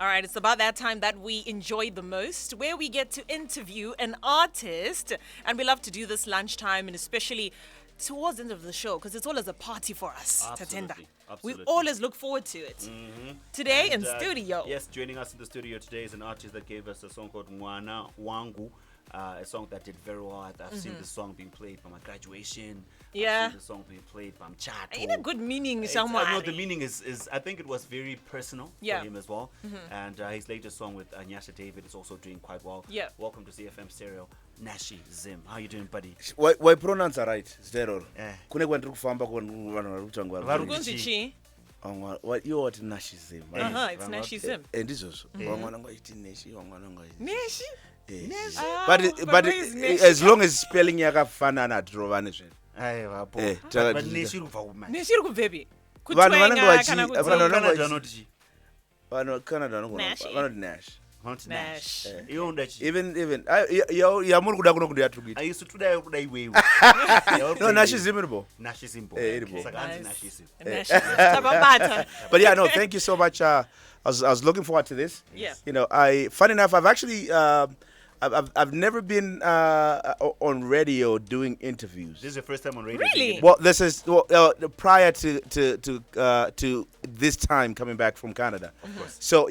All right, it's about that time that we enjoy the most, where we get to interview an artist. And we love to do this lunchtime, and especially towards the end of the show, because it's always a party for us, Tatenda. We always look forward to it. Today in studio. Yes, joining us in the studio today is an artist that gave us a song called Mwana Wangu. A song that did very well. I've seen the song being played by my graduation. Yeah. I've seen the song being played by Mchato. In a good meaning, no, the meaning is I think it was very personal for him as well. And his latest song with Nyasha David is also doing quite well. Yeah. Welcome to ZiFM Stereo, Nashie Zim. How you doing, buddy? Why pronounce are right? Stereo. Kune kwandiri kufamba vanhu vari kutangwa. Kunzi What you are Nashie Zim. it's Nashie Zim. And this is vamwana ngoiti Nashie, vamwana ngoiti. Nashie? But as long as spelling yakafanana drovane zvino. Aiwa po. But Nashie kubva kuma. Nashie uri kubvepi? Vanhu vanenge Vanhu Canada vanoti Nash. Nash. Even yamuri kuda kuno kuti yatukita. I used to today kuda iwewe. No, Nashie Zim iripo. Nashie Zim. Saka anzi Nashie Zim. But yeah, no, thank you so much. I was looking forward to this. Yeah. You know, funny enough, I've actually I've never been on radio doing interviews. This is your first time on radio. Really? Well, this is prior to this time coming back from Canada. Of course. So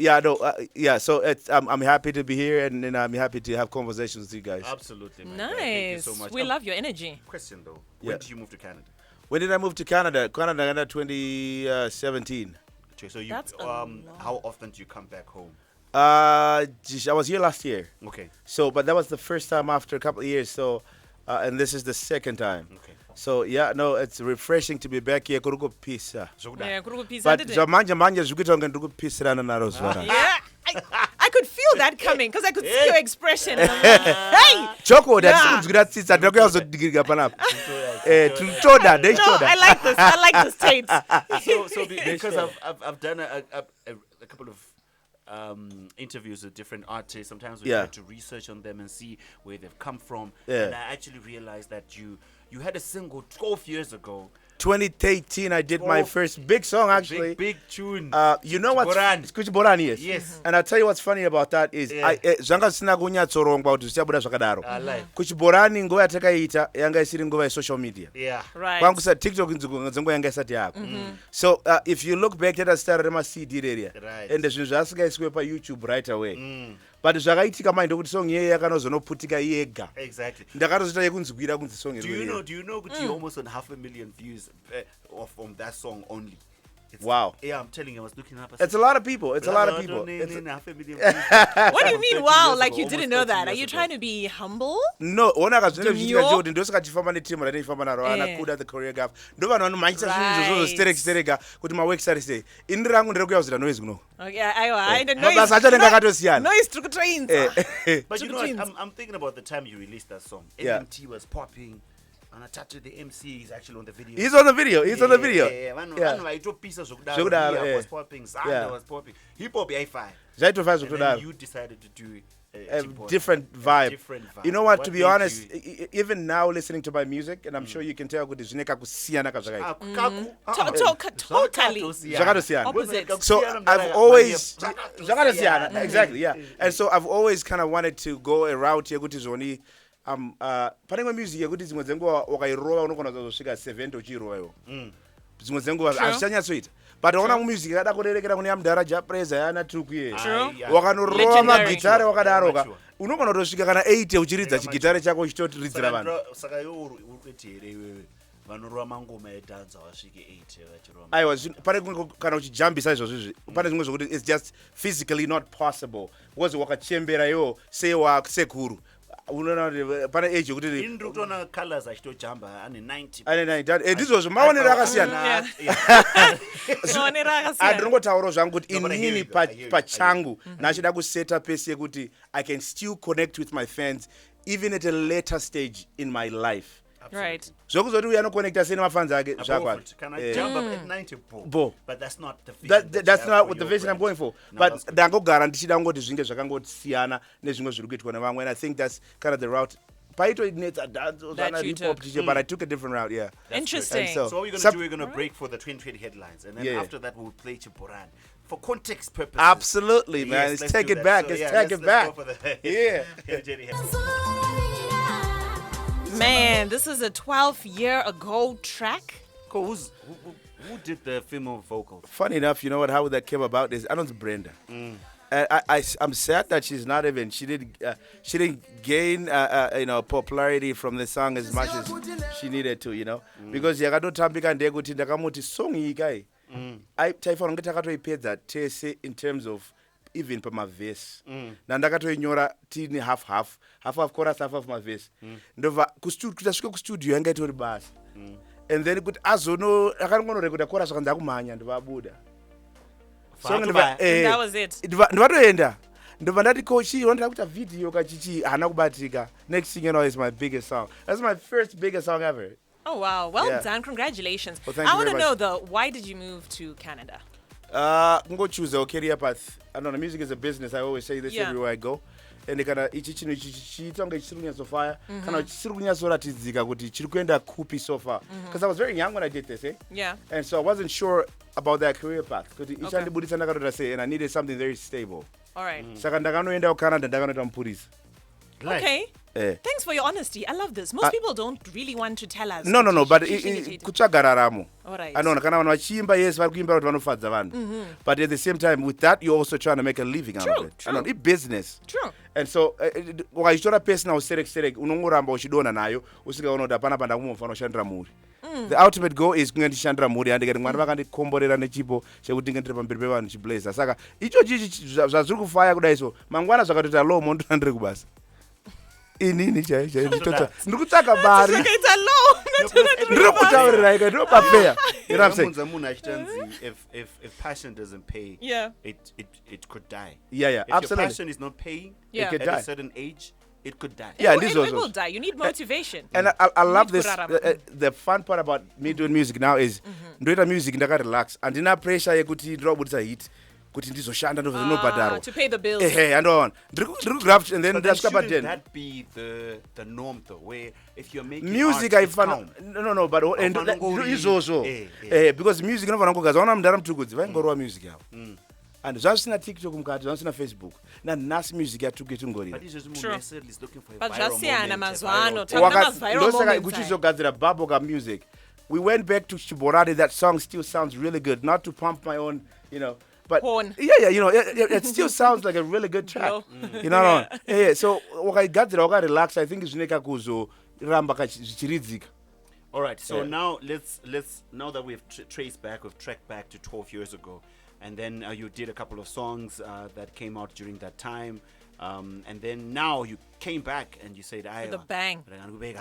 So I'm happy to be here, and I'm happy to have conversations with you guys. Absolutely, man. Nice. Thank you so much. We love your energy. Question though, Yeah. when did you move to Canada? When did I move to Canada? Canada 2017. Okay, so you That's a lot. how often do you come back home? I was here last year. Okay. So, but that was the first time after a couple of years. So, and this is the second time. Okay. So yeah, no, it's refreshing to be back here. Kuruko pisa. Yeah, kuri But kupisa. manje zvikuita kunge ndiri kupisirana naro zuva rano. Yeah, I could feel that coming because I could see your expression. And I'm like, hey! Chocolate, kunzwira tsitsa ndinokuya kuzodigirika panapa. Tinotoda, No, I like this. I like this tape. Because I've done a couple of interviews with different artists. Sometimes we try to research on them and see where they've come from. Yeah. And I actually realized that you had a single 12 years ago. 2013, I did my first big song actually. Big tune. You know what's Bhorani. Kuchibhorani, yes. Yes. And I'll tell you what's funny about that is zvanga zvisina kunyatsorongwa kuti zvichabuda zvakadaro. Kuchibhorani nguva yatakaita yanga isiri nguva yesocial media. Yeah. Right. Kwangu sa TikTok nzenguva yanga isati yako. So if you look back at started my CD area. Right. And zvinhu zvasingaiswe pa YouTube right away. But zvakaitika manje ndokuti song iye yakanozonoputika yega. Exactly. Ndakatozita yekunzwira kunzi song Do you know that you're almost on 500,000 views from that song only? Wow. Yeah, I'm telling you, I was looking up. It's a lot of people. It's a lot of people. What do you mean, wow? Like you didn't know that? Are you trying to be humble? No, ona kazvinenge zvichiitika kuti ndosakachifamba netimu ratinoifamba naro ana kuda the choreograph ndo vanhu vanomhanyisa zvinhu zvozostereka kuti maworksari sei ini rangu nderekuya kuzita noise kuno mabasa acho anenge akatosiyana. But you know what, I'm thinking about the time you released that song. MT was popping. And I touched the MC is actually on the video. He's on the video. Yeah. Was popping. Zanda was popping. Hip hop I5. And then you decided to do a different vibe. You know what? To be honest, even now listening to my music, and I'm sure you can tell good totally opposite. So I've always exactly, yeah. And so I've always kind of wanted to go a route here, kuti panenge music yekuti dzimwe dzenguva wakairova unogona kuzosvika 70 uchirova iwo. Dzimwe dzenguva hazvichanyatsoita. But waona music yakada kurerekera kune yamudhara Preza yana tukuye. Wakanorova magitare wakadaroka. Unogona kutosvika kana 80 uchiridza chigitare chako uchitotoridzira vanhu. Saka iwo uriketi here iwewe. Vanorova mangoma edhanza wasvike 80 vachirova. Aiwa, pane kana uchijambisa izvozvo pane zvimwe zvokuti it's just physically not possible. Because wakachembera iwo sekuru. Unoona pane age yokuti ndiri kutoona colors achitojamba ane 90 ndizvozvo maonero akasiyana. Ndinongotaurawo zvangu kuti inini pachangu nachida kuseta pesi yekuti I can still connect with my fans even at a later stage in my life. Right. Zvokuzoti uya anoconnecta sei nemafans ake zvakwati. Can I jump up at 90 bo? But that's not the vision. That's not what the vision I'm going for. But ndangogara ndichida ngoti zvinge zvakangosiyana nezvimwe zviri kuitwa nevamwe, and I think that's kind of the route. Paito ignets a dance or hip hop teacher, but I took a different route. Yeah. Interesting. So what we're going to do, we're going to break for the 2020 headlines, and then after that we'll play Kuchibhorani. for context purposes. Absolutely, man. Yes, Let's take do it that. back. So, Let's yeah, take it let's back. go for the Yeah. Jenny. Man, this is a 12-year ago track. Cool. Who did the female vocals? Funny enough, you know what? How that came about is I know it's Brenda. I'm sad that she's not even. She didn't gain popularity from the song as much as she needed to, because yakatotambika ndekuti ndakamuti song iyi kai. Taifanira kunge takatoipedza tese in terms of even pamavhesi. Nandakatoinyora tini half chorus, half mavhesi. Ndobva tasvika kustudio yanga itori basa. And then kuti akangonorekoda chorus akanzi akumhanya ndvabuda. And that was it. Ndivatoenda. Ndobva ndati kochi ndinoda kuita video kachichi hana kubatika. Next thing you know is my biggest song. That's my first biggest song ever. Oh wow, well Yeah. done, congratulations. Well, thank I you want to very know much. though, why did you move to Canada? Choose a career path. I don't know, music is a business. I always say this everywhere I go. And kana ichi chinhu chichitonga chiri kunyatsofa kana chisiri kunyatsoratidzika kuti chiri kuenda kupi so far, because I was very young when I did this, Yeah. and so I wasn't sure about that career path kuti ichandibudisa ndakatota say, and I needed something very stable. All right. Saka ndakanoenda kuCanada ndakanoita mupurisa. Okay. Eh. Thanks for your honesty. I love this. Most people don't really want to tell us. No, but Chichi- kutsvaga raramo. All right. Anoona kana vanhu vachiimba, yes, vari kuimba kuti vanofadza vanhu, but at the same time with that you're also trying to make a living out of it. True. Anoona, business. True. And so ukachitora personal userek unongoramba uchidona nayo usikaona kuti hapana pandakumbofanira kushandira mhuri. The ultimate goal is kunge ndichishandira mhuri handikati mwari vakandikomborera nechipo chekuti ndinge ndiri pamberi pevanhu chiblazer. Saka ichochi zvazviri kufaya kudai so mangwana zvakatoita low mondo ndiri kubasa. Inini chaicho ndiri kutsvaka mari. It's a low. Ndiri kutaurira ika ndiro papeya. You know what I'm saying? If passion doesn't pay, Yeah. it could die. Yeah, If your absolutely. passion is not paying, Yeah. It could at die. a certain age, it could die. Yeah, It this will- was it will die. You need motivation. And I love Need this. kurarama. The fun part about me doing music now is ndoita music ndakarelax. Andina pressure yekuti ndinobudisa hit kuti ndizoshanda ndobhadharwa. To pay the bills. Andoona. Ndiri kugraft and then But then ndasvika shouldn't paden. that be the norm though, where if you're making Music art, it's haifana calm. no but Haufana ngori- izvozvo because music inofana kugaza ona mudhara mutukudzi vaingorova music yavo and zvasina TikTok mukati zvasina Facebook nanhasi music yatuke tungorira. But izvozvo munhu True. necessarily is looking for a But viral zvasiyana moment, a mazuva ano, viral Tanga thing. mas viral ndosaka moments, kuchizogadzira bubblegum music. We went back to Kuchibhorani. That song still sounds really good. Not to pump my own, but Horn. yeah, it still sounds like a really good track. Yo. You know, yeah. So wakagadzira relax. I think it's neka kuzo ramba kachiridzika. All right, so Yeah. now let's now that we've traced back, we've tracked back to 12 years ago, and then you did a couple of songs that came out during that time, and then now you came back and you said, With a bang.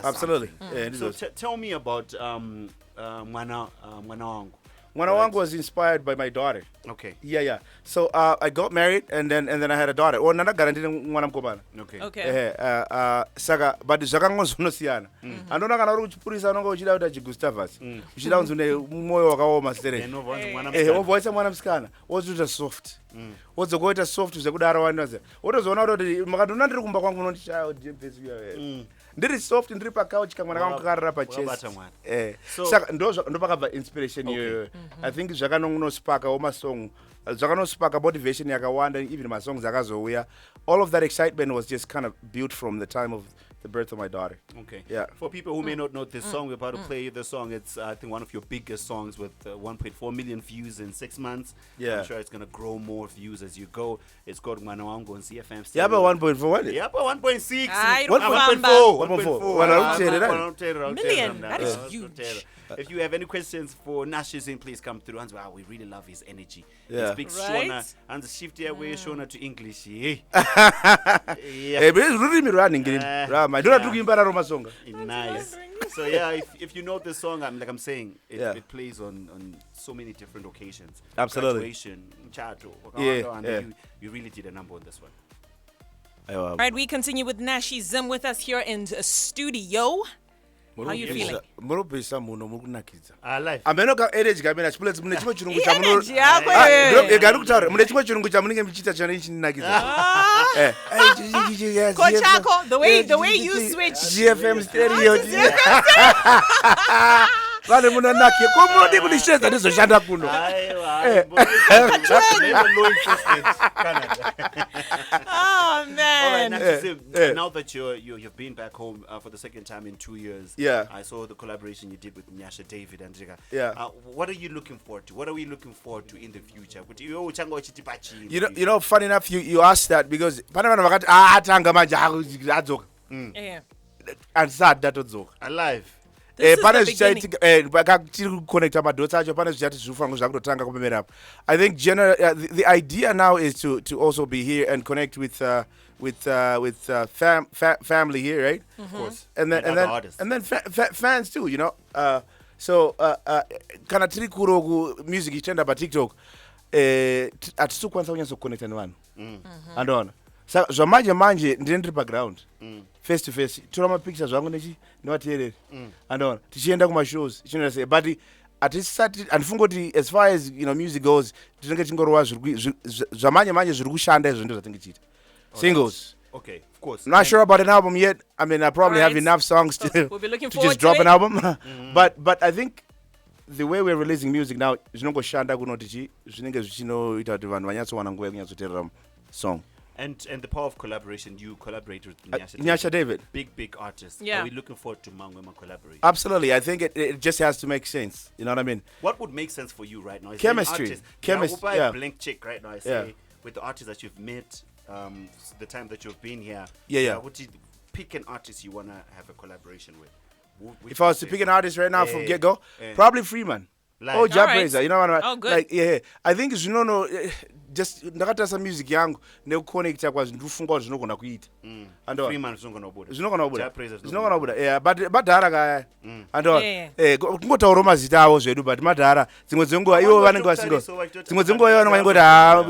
Absolutely. Yeah, So tell me about Mwana Wangu. Mwana Wangu was inspired by my daughter. Okay. Yeah. So I got married and then I had a daughter. Oh, nanda garantire mwana mukomana. Okay. Saka but zvakangozonosiyana. Andona kana uri kuchipurisa unonga uchida kuita chigustavus. Uchida kunzi une mwoyo wakaoma stere. Wobvaisa mwana musikana. Wozoita soft. Wodzokoita soft zvekudaro wanoza. Wotozoona kuti makatona ndiri kumba kwangu unondishaya ndiri soft ndiri pacouch kamwana kangu kakarara pachest. Saka ndopakabva inspiration iyoyo. I think zvakanospakawo masong. Zvakanospaka motivation yakawanda, even my songs akazouya. All of that excitement was just kind of built from the time of the birth of my daughter. Okay. Yeah. For people who may not know this song, we're about to play the song. It's, I think, one of your biggest songs with 1.4 million views in 6 months. Yeah. I'm sure it's going to grow more views as you go. It's called Mwana Wangu on ZiFM Stereo. Yeah, but 1.4. Yeah, but 1.6. Aye, 1.4. Million. That is huge. If you have any questions for Nashie Zim, please come through. And wow, we really love his energy. Yeah. He speaks Right? Shona and the shift here way Shona to English. Yeah. But it's rurimi rwaningirini. Rama. Ndona turi kuimba raro masonga. Nice. So yeah, if you know this song, I'm saying it plays on so many different occasions. Absolutely. Graduation, chato, Yeah, and yeah. you really did a number on this one. All right, we continue with Nyasha Zim with us here in the studio. How you feeling? Murobesa muno mukunakidza. Alive. Amenoka energy kamena chipulets mune chimwe chirungu Energy yako wewe. Egari kutaura mune chimwe chirungu chamunenge muchiita chana chinakidza. Kochako, the way you switch. ZiFM Stereo. vane munonake komodi kunishedza ndizoshanda kuno. Oh man. Now that you've been back home for the second time in 2 years, I saw the collaboration you did with Nyasha David and what are you looking forward to? What are we looking forward to in the future? You know, funny enough, you asked that because and sad that was alive. This is the beginning. I think the idea now is to also be here and connect with family here, right? Of course. And then fans too, you know. So kana tiri kurogu music ichenda pa TikTok atisukwanisa kunyaso connect one. Andona. So manje ndiri background. Face to face. Turama pictures wangu nevateereri. Andona. Tichienda kuma shows. But atisati andifungoti as far as music goes, tinenge tingorwa zvamanje zviri kushanda izvo ndo zvatingichita. Singles. Okay, of course. Not sure about an album yet. I mean, I probably have enough songs to just drop an album. But I think the way we're releasing music now, zvinongoshanda kunoti zvinenge zvichinoita kuti vanhu vanyatsowana nguva yekunyatsoteerera song. And the power of collaboration, you collaborate with Nyasha David. Big artist. Yeah. Are we looking forward to Mangwema collaboration? Absolutely. I think it just has to make sense. You know what I mean? What would make sense for you right now? Chemistry. Chemistry. A blank check right now. I say with the artists that you've met, the time that you've been here. Would you pick an artist you want to have a collaboration with? If I was to pick an artist right now from get-go, probably Freeman. Oh, Jabreza, you know what I mean? Oh, good. Like, I think just ndakata some music yangu nekuconnecta kwa zvindufunga zvinogona kuita. Freeman zvinogona kubuda. But madhara kaya. Kungotaura mazita avo zvedu but madhara dzimwe dzenguva ivo vanenge vasinga. Dzimwe dzenguva ivo vanenge vangoti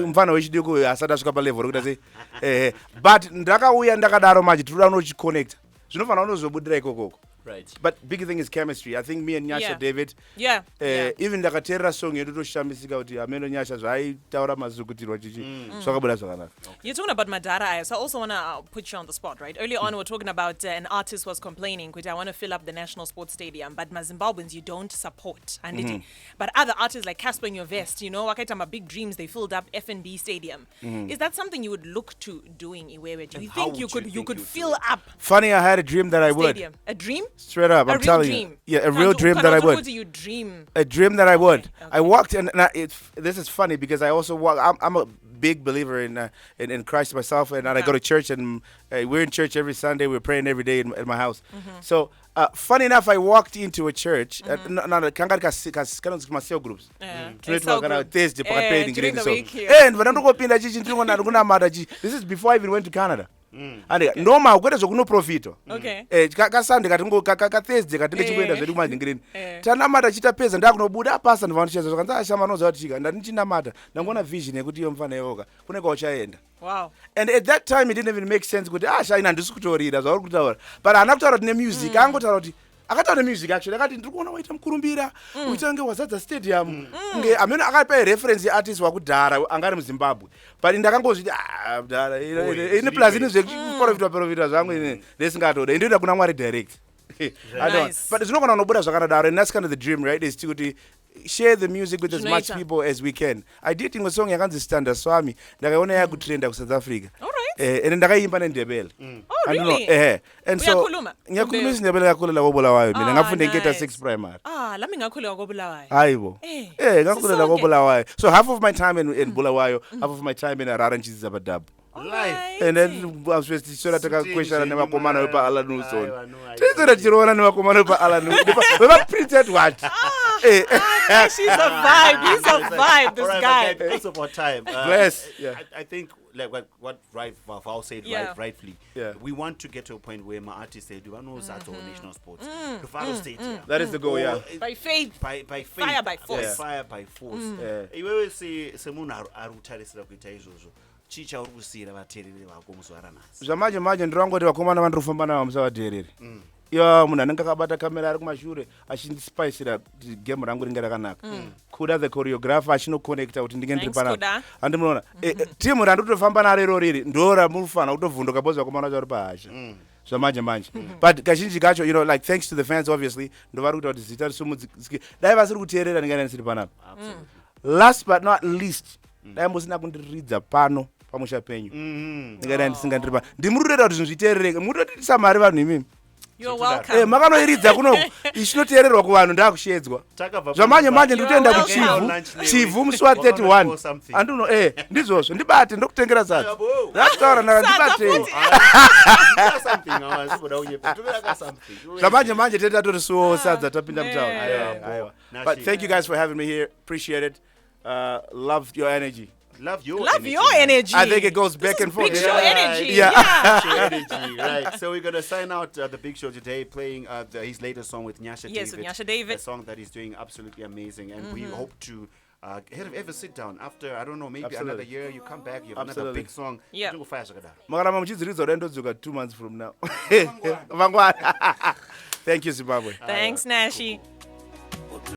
mufana wechidiko asati asvika palevel rekuti sei. But ndakauya ndakadaro manje tinoda kunochiconnecta. Zvinofana unozobudira ikokoko. Right. But big thing is chemistry. I think me and Nyasha David. Even ndakateerera song yedu toshambisika kuti ameno Nyasha zvaitaura mazukutirwa chichi. Zvakabuda zvakanaka. You're talking about Madara, so I also want to put you on the spot, right? Earlier on, we were talking about an artist was complaining, which I want to fill up the National Sports Stadium, but Zimbabweans, you don't support. But other artists like Casper in Your Vest, Wakaitama Big Dreams, they filled up FNB Stadium. Is that something you would look to doing, Iwewe? Do you think you could fill up? Funny, I had a dream that I would. A dream? Straight up, I'm telling you. Yeah, a real dream that I would. What do you dream? A dream that I would. Okay. I walked, and this is funny because I also walk. I'm a big believer in Christ myself, and I go to church, and we're in church every Sunday. We're praying every day in my house. So, funny enough, I walked into a church. Groups. During the week here. This is before I even went to Canada. Normal kwete zvokuno profito. Kasande Thursday katinge chikuenda zvedu kumanhingireni. Tanamata chitapedza ndakunobuda apasa ndivanocheza zvakanzi ashama noza kuti chika ndanichinamata ndangona vision yekuti iyo mfana yoga kune kwauchaenda. Wow. And at that time it didn't even make sense kuti shaina ndisi kutorira zvauri kutaura. But ana kutaura kuti nemusic angotaura kuti akataura music actually akati ndiri kuona waita mukurumbira uitange wazadza stadium nge amene akapa reference artist wakudhara angari muZimbabwe but ndakangozviti dhara ine plus ine zvekuprofita zvangu ine ndesingatoda ndoida kuna Mwari direct. But zvinogona kunobuda zvakadaro and that's kind of the dream, right? Is to share the music with as much people as we can. I did in a song yakanzi Standa Swami ndakaona yakutrenda ku South Africa. And ndakaimba neNdebele. Oh really? And so ngiyakhuluma isiNdebele kakhulu la koBulawayo mina ngafunde ngeta 6 primary. Lami ngakhuleka koBulawayo. Hayibo. Ngakhuleka koBulawayo. So half of my time in Bulawayo, half of my time in Harare Chizabadab. Life. And then I was just sure taka question nemakomana wepa Alanu so. Tizora chirona nemakomana wepa Alanu. We printed what? She's a vibe. He's a vibe. This guy. Because of our time. Bless. I think like what Val said rightfully. We want to get to a point where my artists say, "Do I know that national sports? To follow state." That is the goal. By faith. By faith. Fire by force. Fire by force. You will see someone arutarisira kuita izvozvo. Chicha uri kusira vateereri vako muzvara nhasi. Zvamanje ndirangoti vakomana vandofamba navo musavateereri. Munhu anenge akabata kamera ari kumashure achindispiceira game rangu ringe rakanaka. Kuda the choreographer achinoconnecta kuti ndinge ndiri panapa. Andimuona. Timu randotofamba naro iroro riri ndo ramunofana kutovhunduka bozva vakomana vacho vari pahasha. zvamanje manje. But kazhinji kacho, you know, like thanks to the fans obviously, ndovari kuita kuti zita risumudzike. Dai vasiri kuteerera ndingana ndisiri panapa. Last but not least, dai mbosina kundiridza pano pamusha penyu. Ndingana ndisingandiri pano. Ndimururera kuti zvinhu zviteerereke. Murotisa mari vanhu imimi. You're welcome. Makanoiridza kuno ichinoteererwa kuvanhu ndakushedzwa. Zvamanje manje ndikutoenda kuchivhu musi wa31. Anduno ndizvozvo ndibate ndokutengera sadza. Ndakutaura ndibate. Zvamanje manje tenda tori suwo sadza tapinda mutauro. But thank you guys for having me here. Appreciate it. Love your energy. Love your energy. I think it goes back and forth. Big Show energy. Yeah. Big Show energy, right. So we're going to sign out the Big Show today playing his latest song with Nyasha David. Yes, with Nyasha David. A song that is doing absolutely amazing. And we hope to ever sit down after, I don't know, maybe another year, you come back, you have another big song. Yeah. Makarama muchidziridza urendozuka 2 months from now. Thank you, Zimbabwe. Thanks, Nashie. Cool.